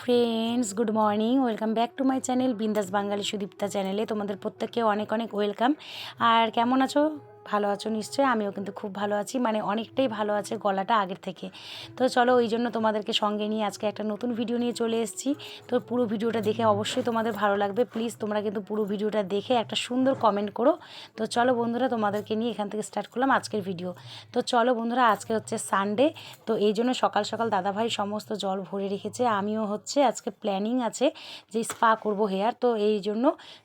Friends, good morning. Welcome back to my channel বিন্দাস বাঙালি সুদীপ্তা চ্যানেলে তোমাদের প্রত্যেককে অনেক অনেক ওয়েলকাম। আর কেমন আছো? ভালো আছো নিশ্চয়ই। আমিও কিন্তু খুব ভালো আছি, মানে অনেকটাই ভালো আছে গলাটা আগের থেকে। তো চলো, ওই জন্য তোমাদেরকে সঙ্গে নিয়ে আজকে একটা নতুন ভিডিও নিয়ে চলে এসেছি। তো পুরো ভিডিওটা দেখে অবশ্যই তোমাদের ভালো লাগবে। প্লিজ তোমরা কিন্তু পুরো ভিডিওটা দেখে একটা সুন্দর কমেন্ট করো। তো চলো বন্ধুরা, তোমাদেরকে নিয়ে এখান থেকে স্টার্ট করলাম আজকের ভিডিও। তো চলো বন্ধুরা, আজকে হচ্ছে সানডে। তো এই জন্য সকাল সকাল দাদাভাই সমস্ত জল ভরে রেখেছে। আমিও হচ্ছে আজকে প্ল্যানিং আছে যে স্পা করব হেয়ার। তো এই জন্য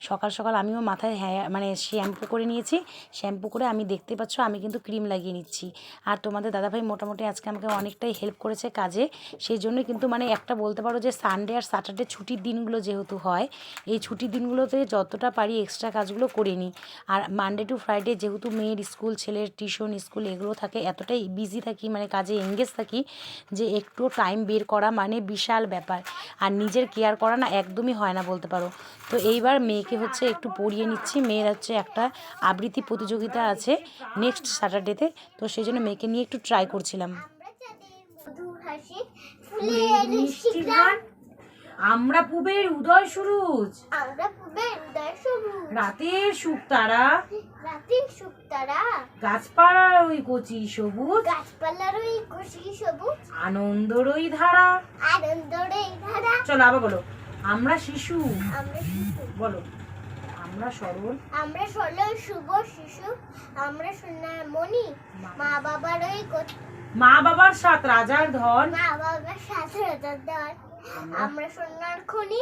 সকাল সকাল আমিও মাথায় হেয়ার মানে শ্যাম্পু করে নিয়েছি। শ্যাম্পু করে আমি দেখতে পাচ্ছ আমি কিন্তু ক্রিম লাগিয়ে নিচ্ছি। আর তোমাদের দাদাভাই মোটামুটি আজকে আমাকে অনেকটাই হেল্প করেছে কাজে। সেই জন্য কিন্তু মানে একটা বলতে পারো যে সানডে আর স্যাটারডে ছুটির দিনগুলো যেহেতু হয়, এই ছুটির দিনগুলোতে যতটা পারি এক্সট্রা কাজগুলো করে নিই। আর মানডে টু ফ্রাইডে যেহেতু মেয়ের স্কুল, ছেলের টিউশন, স্কুল এগুলো থাকে, এতটাই বিজি থাকি, মানে কাজে এঙ্গেজ থাকি যে একটু টাইম বের করা মানে বিশাল ব্যাপার। আর নিজের কেয়ার করা না একদমই হয় না বলতে পারো। তো এইবার মেয়েকে হচ্ছে একটু পড়িয়ে নিচ্ছি। মেয়ের হচ্ছে একটা আবৃত্তি প্রতিযোগিতা আছে নেক্সট স্যাটারডেতে। তো সেই জন্য মেয়েকে নিয়ে একটু ট্রাই করছিলাম। আমরা পুবের উদয় সুরুজ, রাতের সুখ তারা, গাছপালার ওই কচি সবুজ, আনন্দর ওই ধারা। চলো আবার বলো, আমরা শিশু, বলো আমরা সরল, শুভ শিশু, আমরা সোনামণি, মা বাবার সাথ রাজার ধন, আমরা সোনার খনি,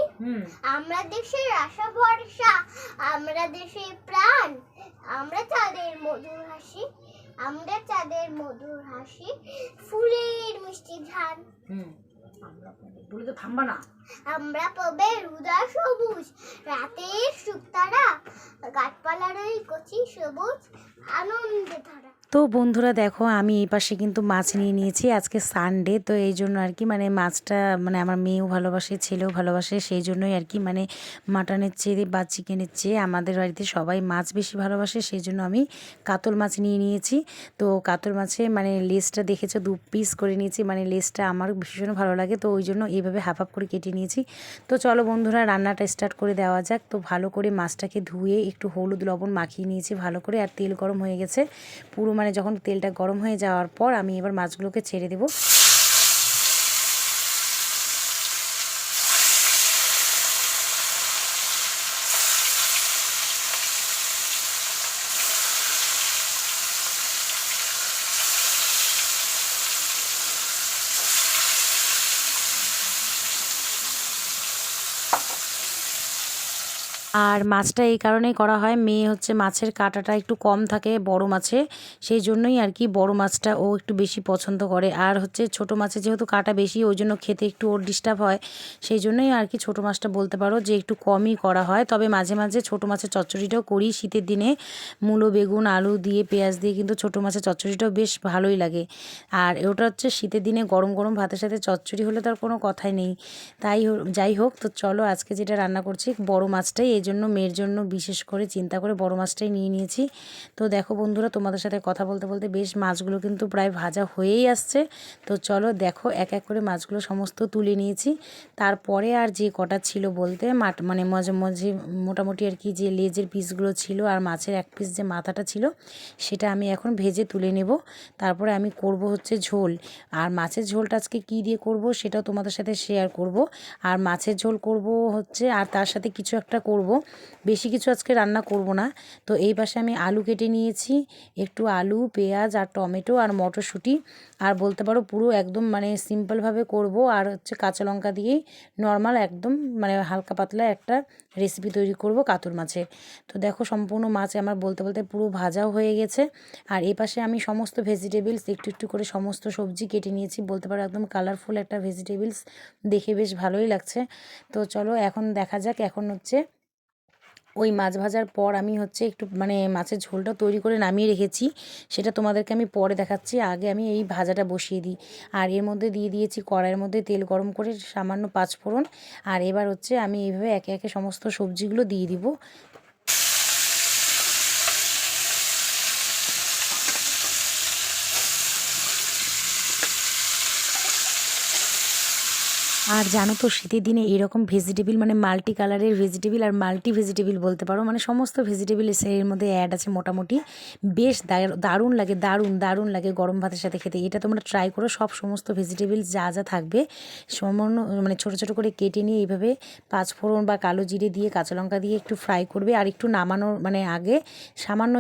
আমরা দেশের আশা ভরসা, আমরা দেশের প্রাণ, আমরা চাঁদের মধুর হাসি, ফুলের মিষ্টি ঝান। বলে তো থামবা না। আমরা পাবে উদয় সবুজ, রাতের সুখ তারা, গাছপালার ওই কচি সবুজ, আনন্দে ধরা। তো বন্ধুরা দেখো, আমি এই পাশে কিন্তু মাছ নিয়ে নিয়েছি। আজকে সানডে, তো এই জন্য আর কি মানে মাছটা মানে আমার মেয়েও ভালোবাসে, ছেলেও ভালোবাসে। সেই জন্যই আর কি মানে মাটনের চেয়ে বা চিকেনের চেয়ে আমাদের বাড়িতে সবাই মাছ বেশি ভালোবাসে। সেই জন্য আমি কাতল মাছ নিয়ে নিয়েছি। তো কাতল মাছে মানে লেজটা দেখেছো 2 পিস করে নিয়েছি, মানে লেজটা আমার ভীষণ ভালো লাগে। তো ওই জন্য এইভাবে হাফ হাফ করে কেটে নিয়েছি। তো চলো বন্ধুরা, রান্নাটা স্টার্ট করে দেওয়া যাক। তো ভালো করে মাছটাকে ধুয়ে একটু হলুদ লবণ মাখিয়ে নিয়েছি ভালো করে। আর তেল গরম হয়ে গেছে পুরো, মানে যখন তেলটা গরম হয়ে যাওয়ার পর আমি এবার মাছগুলোকে ছেড়ে দেবো। আর মাছটা এই কারণেই করা হয়, মেয়ে হচ্ছে মাছের কাঁটাটা একটু কম থাকে বড় মাছে, সেই জন্যই আর কি বড় মাছটা ও একটু বেশি পছন্দ করে। আর হচ্ছে ছোট মাছে যেহেতু কাঁটা বেশি, ওই জন্য খেতে একটু ওর ডিস্টার্ব হয়। সেই জন্যই আর কি ছোট মাছটা বলতে পারো যে একটু কমই করা হয়। তবে মাঝে মাঝে ছোট মাছের চচ্চড়িটাও করি শীতের দিনে, মূলো, বেগুন, আলু দিয়ে, পেঁয়াজ দিয়ে কিন্তু ছোট মাছের চচ্চড়িটাও বেশ ভালোই লাগে। আর ওটা হচ্ছে শীতের দিনে গরম গরম ভাতের সাথে চচ্চড়ি হলে তার কোনো কথাই নেই। যাই হোক, তো চলো আজকে যেটা রান্না করছি বড় মাছটাই, এই জন্য মেয়ের জন্য বিশেষ করে চিন্তা করে বড় মাছটাই নিয়ে নিয়েছি। তো দেখো বন্ধুরা, তোমাদের সাথে কথা বলতে বলতে বেশ মাছগুলো কিন্তু প্রায় ভাজা হয়েই আসছে। তো চলো দেখো, এক এক করে মাছগুলো সমস্ত তুলে নিয়েছি। তারপরে আর যে কটা ছিল বলতে মানে মাঝে মাঝে মোটামুটি আর কি যে লেজের পিসগুলো ছিল আর মাছের এক পিস যে মাথাটা ছিল, সেটা আমি এখন ভেজে তুলে নেব। তারপরে আমি করব হচ্ছে ঝোল। আর মাছের ঝোলটা আজকে কী দিয়ে করব সেটাও তোমাদের সাথে শেয়ার করব। আর মাছের ঝোল করব হচ্ছে, আর তার সাথে কিছু একটা করব, বেশি কিছু আজকে রান্না করব না। তো এই পাশে আমি আলু কেটে নিয়েছি, একটু আলু, পেঁয়াজ আর টমেটো আর মটরশুঁটি। আর বলতে পারো পুরো একদম মানে সিম্পলভাবে করব। আর হচ্ছে কাঁচা লঙ্কা দিয়েই নর্মাল একদম মানে হালকা পাতলা একটা রেসিপি তৈরি করব কাতল মাছের। তো দেখো সম্পূর্ণ মাছ আমার বলতে বলতে পুরো ভাজাও হয়ে গেছে। আর এই পাশে আমি সমস্ত ভেজিটেবলস একটু একটু করে সমস্ত সবজি কেটে নিয়েছি, বলতে পারো একদম কালারফুল একটা ভেজিটেবলস, দেখে বেশ ভালোই লাগছে। তো চলো এখন দেখা যাক। এখন হচ্ছে ওই মাছ ভাজার পর আমি হচ্ছে একটু মানে মাছের ঝোলটা তৈরি করে নামিয়ে রেখেছি, সেটা তোমাদেরকে আমি পরে দেখাচ্ছি। আগে আমি এই ভাজাটা বসিয়ে দিই। আর এর মধ্যে দিয়ে দিয়েছি কড়াইয়ের মধ্যে তেল গরম করে সামান্য 5 ফোড়ন। আর এবার হচ্ছে আমি এইভাবে একে একে সমস্ত সবজিগুলো দিয়ে দিব। আর জানো তো শীতের দিনে এরকম ভেজিটেবিল মানে মাল্টি কালারের ভেজিটেবিল আর মাল্টি ভেজিটেবিল বলতে পারো, মানে সমস্ত ভেজিটেবিল এর মধ্যে অ্যাড আছে মোটামুটি। বেশ দারুণ লাগে, দারুণ লাগে গরম ভাতের সাথে খেতে। এটা তোমরা ট্রাই করো। সমস্ত ভেজিটেবিল যা যা থাকবে সামান্য মানে ছোটো ছোটো করে কেটে নিয়ে এইভাবে পাঁচফোড়ন বা কালো জিরে দিয়ে কাঁচা লঙ্কা দিয়ে একটু ফ্রাই করবে। আর একটু নামানোর মানে আগে সামান্য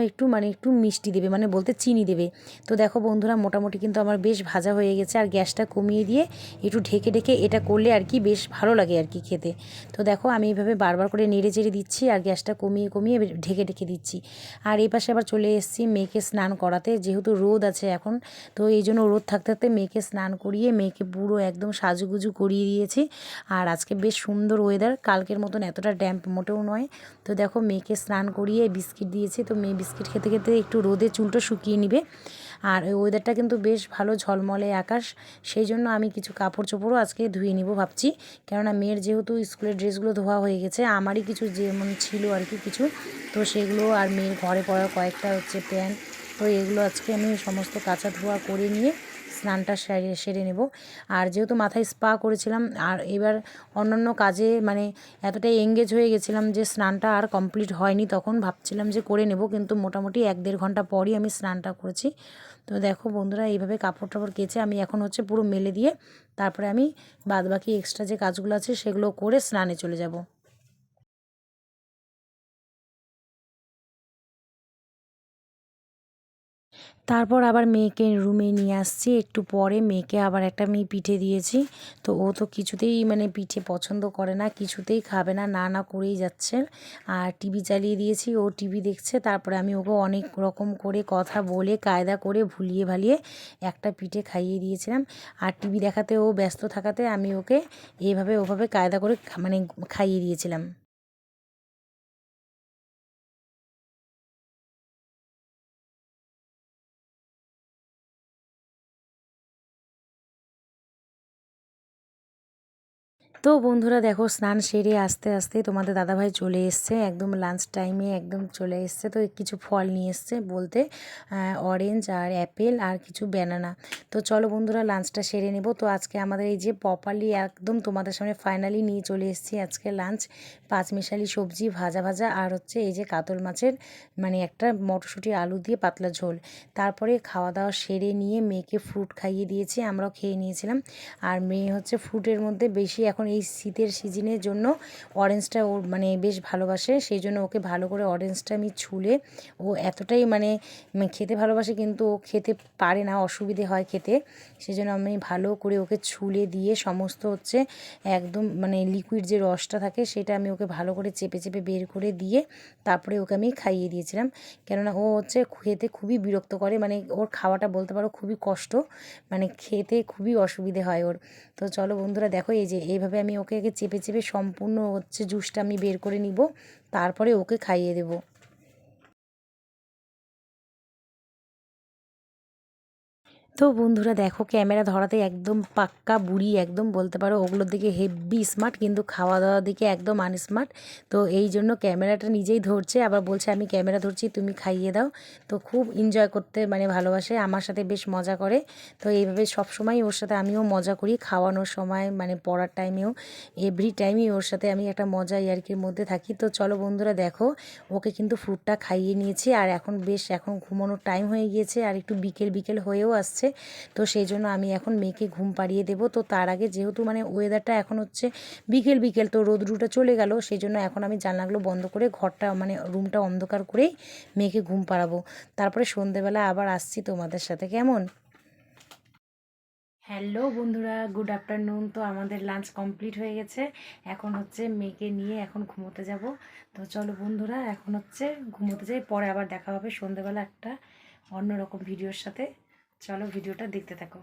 একটু মিষ্টি দেবে, মানে বলতে চিনি দেবে। তো দেখো বন্ধুরা, মোটামুটি কিন্তু আমার বেশ ভাজা হয়ে গেছে। আর গ্যাসটা কমিয়ে দিয়ে একটু ঢেকে ঢেকে এটা করলে আর কি বেশ ভালো লাগে আর কি খেতে। তো দেখো আমি এইভাবে বারবার করে নেড়ে চেড়ে দিচ্ছি আর গ্যাসটা কমিয়ে কমিয়ে ঢেকে ঢেকে দিচ্ছি। আর এই পাশে আবার চলে এসেছি মেয়েকে স্নান করাতে, যেহেতু রোদ আছে এখন, তো এই জন্য রোদ থাকতে থাকতে মেয়েকে স্নান করিয়ে মেয়েকে পুরো একদম সাজুগুজু করিয়ে দিয়েছি। আর আজকে বেশ সুন্দর ওয়েদার, কালকের মতন এতটা ড্যাম্প মোটেও নয়। তো দেখো মেয়েকে স্নান করিয়ে বিস্কিট দিয়েছি। তো মেয়ে বিস্কিট খেতে খেতে একটু রোদে চুলটা শুকিয়ে নিবে। আর ওই ওয়েদারটা কিন্তু বেশ ভালো, ঝলমলে আকাশ। সেই জন্য আমি কিছু কাপড় চোপড়ও আজকে ধুয়ে নিব ভাবছি, কেননা মেয়ের যেহেতু স্কুলের ড্রেসগুলো ধোয়া হয়ে গেছে, আমারই কিছু যেমন ছিল আর কি কিছু, তো সেগুলো আর মেয়ের ঘরে পড়ার কয়েকটা হচ্ছে প্যান্ট, তো এগুলো আজকে আমি সমস্ত কাচা ধোয়া করে নিয়ে স্নানটা সেরে নেব। আর যেহেতু মাথায় স্পা করেছিলাম, আর এবার অন্যান্য কাজে মানে এতটাই এঙ্গেজ হয়ে গেছিলাম যে স্নানটা আর কমপ্লিট হয়নি। তখন ভাবছিলাম যে করে নেব, কিন্তু মোটামুটি 1-1.5 ঘন্টা পরই আমি স্নানটা করেছি। তো দেখো বন্ধুরা, এইভাবে কাপড় টাপড় কেচে আমি এখন হচ্ছে পুরো মেলে দিয়ে তারপরে আমি বাদবাকি এক্সট্রা যে কাজগুলো আছে সেগুলো করে স্নানে চলে যাব। তারপর আবার মেয়েকে রুমে নিয়ে আসছি। একটু পরে মেয়েকে আবার একটা আমি পিঠে দিয়েছি। তো ও তো কিছুতেই মানে পিঠে পছন্দ করে না, কিছুতেই খাবে না, না না করেই যাচ্ছে। আর টিভি চালিয়ে দিয়েছি, ও টিভি দেখছে। তারপরে আমি ওকে অনেক রকম করে কথা বলে কায়দা করে ভুলিয়ে ভালিয়ে একটা পিঠে খাইয়ে দিয়েছিলাম। আর টিভি দেখাতে ও ব্যস্ত থাকাতে আমি ওকে এইভাবে ওভাবে কায়দা করে মানে খাইয়ে দিয়েছিলাম। তো বন্ধুরা দেখো, স্নান সেরে আস্তে আস্তে তোমাদের দাদাভাই চলে এসছে, একদম লাঞ্চ টাইমে একদম চলে এসছে। তো কিছু ফল নিয়ে এসছে, বলতে অরেঞ্জ আর অ্যাপেল আর কিছু ব্যানানা। তো চলো বন্ধুরা, লাঞ্চটা সেরে নেব। তো আজকে আমাদের এই যে প্রপারলি একদম তোমাদের সামনে ফাইনালি নিয়ে চলে এসেছি আজকে লাঞ্চ। পাঁচমিশালি সবজি, ভাজা ভাজা, আর হচ্ছে এই যে কাতল মাছের মানে একটা মটরশুঁটি আলু দিয়ে পাতলা ঝোল। তারপরে খাওয়া দাওয়া সেরে নিয়ে মেয়েকে ফ্রুট খাইয়ে দিয়েছি, আমরাও খেয়ে নিয়েছিলাম। আর মেয়ে হচ্ছে ফ্রুটের মধ্যে বেশি এখন এই শীতের সিজনের জন্য অরেঞ্জটা ওর মানে বেশ ভালোবাসে। সেই জন্য ওকে ভালো করে অরেঞ্জটা আমি ছুলে, ও এতটাই মানে খেতে ভালোবাসে, কিন্তু ও খেতে পারে না, অসুবিধে হয় খেতে। সেই জন্য আমি ভালো করে ওকে ছুলে দিয়ে সমস্ত হচ্ছে একদম মানে লিকুইড যে রসটা থাকে সেটা আমি ওকে ভালো করে চেপে চেপে বের করে দিয়ে তারপরে ওকে আমি খাইয়ে দিয়েছিলাম। কেননা ও হচ্ছে খেতে খুবই বিরক্ত করে, মানে ওর খাওয়াটা বলতে পারো খুবই কষ্ট, মানে খেতে খুবই অসুবিধে হয় ওর। তো চলো বন্ধুরা দেখো, এই যে এইভাবে আমি ওকে চেপে চেপে সম্পূর্ণ হচ্ছে জুসটা আমি বের করে নিব, তারপরে ওকে খাইয়ে দেবো। তো বন্ধুরা দেখো, ক্যামেরা ধরাতে একদম পাক্কা বুড়ি, একদম বলতে পারো ওগুলোর দিকে হেভি স্মার্ট, কিন্তু খাওয়া দাওয়ার দিকে একদম আনস্মার্ট। তো এই জন্য ক্যামেরাটা নিজেই ধরছে, আবার বলছে আমি ক্যামেরা ধরছি তুমি খাইয়ে দাও। তো খুব এনজয় করতে মানে ভালোবাসে, আমার সাথে বেশ মজা করে। তো এইভাবে সবসময় ওর সাথে আমিও মজা করি, খাওয়ানোর সময় মানে পড়ার টাইমেও, এভরি টাইমই ওর সাথে আমি একটা মজা ইয়ার্কির মধ্যে থাকি। তো চলো বন্ধুরা দেখো, ওকে কিন্তু ফ্রুটটা খাইয়ে নিয়েছি। আর এখন এখন ঘুমানোর টাইম হয়ে গিয়েছে, আর একটু বিকেল বিকেল হয়েও আসছে। তো সেই জন্য আমি এখন মেয়েকে ঘুম পাড়িয়ে দেবো। তো তার আগে যেহেতু মানে ওয়েদারটা এখন হচ্ছে বিকেল বিকেল, তো রোদরুটা চলে গেল, সেই জন্য এখন আমি জানলাগুলো বন্ধ করে ঘরটা মানে রুমটা অন্ধকার করেই মেয়েকে ঘুম পাড়াবো। তারপরে সন্ধেবেলা আবার আসছি তোমাদের সাথে, কেমন? হ্যালো বন্ধুরা, গুড আফটারনুন। তো আমাদের লাঞ্চ কমপ্লিট হয়ে গেছে, এখন হচ্ছে মেয়েকে নিয়ে এখন ঘুমোতে যাব। তো চলো বন্ধুরা, এখন হচ্ছে ঘুমোতে যাই, পরে আবার দেখা হবে সন্ধেবেলা একটা অন্যরকম ভিডিওর সাথে। চলো ভিডিওটা দেখতে থাকো।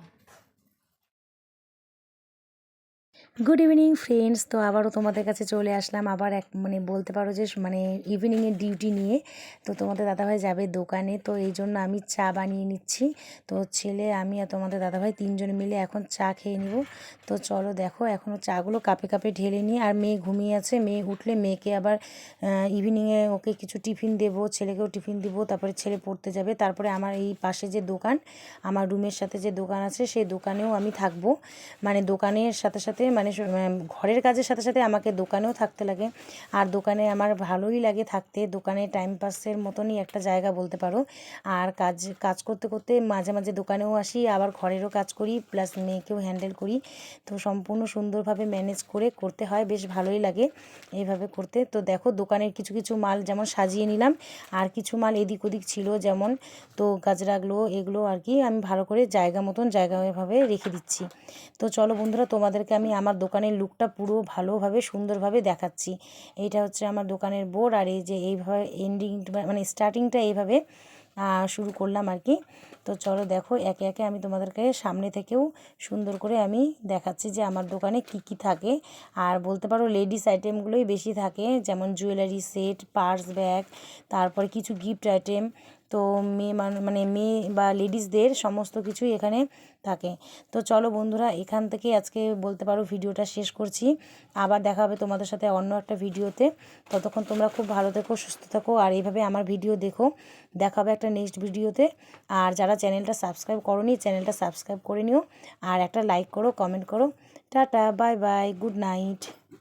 Good evening friends. তো আবারও তোমাদের কাছে চলে আসলাম, আবার এক মানে বলতে পারো যে মানে ইভিনিংয়ের ডিউটি নিয়ে। তো তোমাদের দাদাভাই যাবে দোকানে, তো এই জন্য আমি চা বানিয়ে নিচ্ছি। তো ছেলে, আমি আর তোমাদের দাদাভাই তিনজন মিলে এখন চা খেয়ে নিব। তো চলো দেখো, এখনও চাগুলো কাপে কাপে ঢেলে নিই। আর মেয়ে ঘুমিয়ে আছে, মেয়ে উঠলে মেয়েকে আবার ইভিনিংয়ে ওকে কিছু টিফিন দেবো, ছেলেকেও টিফিন দিব, তারপরে ছেলে পড়তে যাবে। তারপরে আমার এই পাশে যে দোকান, আমার রুমের সাথে যে দোকান আছে সেই দোকানেও আমি থাকবো। মানে দোকানের সাথে সাথে মানে ঘরের কাজের সাথে সাথে আমাকে দোকানেও থাকতে লাগে। আর দোকানে আমার ভালোই লাগে থাকতে, দোকানে টাইম পাসের মতনই একটা জায়গা বলতে পারো। আর কাজ করতে করতে মাঝে মাঝে দোকানেও আসি, আবার ঘরেরও কাজ করি, প্লাস মেয়েকেও হ্যান্ডেল করি। তো সম্পূর্ণ সুন্দরভাবে ম্যানেজ করে করতে হয়, বেশ ভালোই লাগে এইভাবে করতে। তো দেখো দোকানের কিছু কিছু মাল যেমন সাজিয়ে নিলাম, আর কিছু মাল এদিক ওদিক ছিল যেমন, তো গাজরাগুলো এগুলো আর কি আমি ভালো করে জায়গা মতন জায়গাভাবে রেখে দিচ্ছি। তো চলো বন্ধুরা, তোমাদেরকে আমি আমার দোকানের লুকটা পুরো ভালোভাবে সুন্দরভাবে দেখাচ্ছি। এইটা হচ্ছে আমার দোকানের বোর্ড, আর এই যে এইভাবে এন্ডিং মানে স্টার্টিংটা এইভাবে শুরু করলাম আর কি। তো চলো দেখো একে একে আমি তোমাদেরকে সামনে থেকেও সুন্দর করে আমি দেখাচ্ছি যে আমার দোকানে কি কি থাকে। আর বলতে পারো লেডিস আইটেমগুলোই বেশি থাকে, যেমন জুয়েলারি সেট, পার্স, ব্যাগ, তারপরে কিছু গিফট আইটেম। তো মানে মেয়ে বা লেডিসদের সমস্ত কিছুই এখানে থাকে। তো চলো বন্ধুরা, এখান থেকে আজকে বলতে পারো ভিডিওটা শেষ করছি। আবার দেখা হবে তোমাদের সাথে অন্য একটা ভিডিওতে। ততক্ষণ তোমরা খুব ভালো থেকো, সুস্থ থাকো, আর এইভাবে আমার ভিডিও দেখো। দেখা হবে একটা নেক্সট ভিডিওতে। আর যারা চ্যানেলটা সাবস্ক্রাইব করোনি, চ্যানেলটা সাবস্ক্রাইব করে নিও, আর একটা লাইক করো, কমেন্ট করো। Tata, bye bye, good night.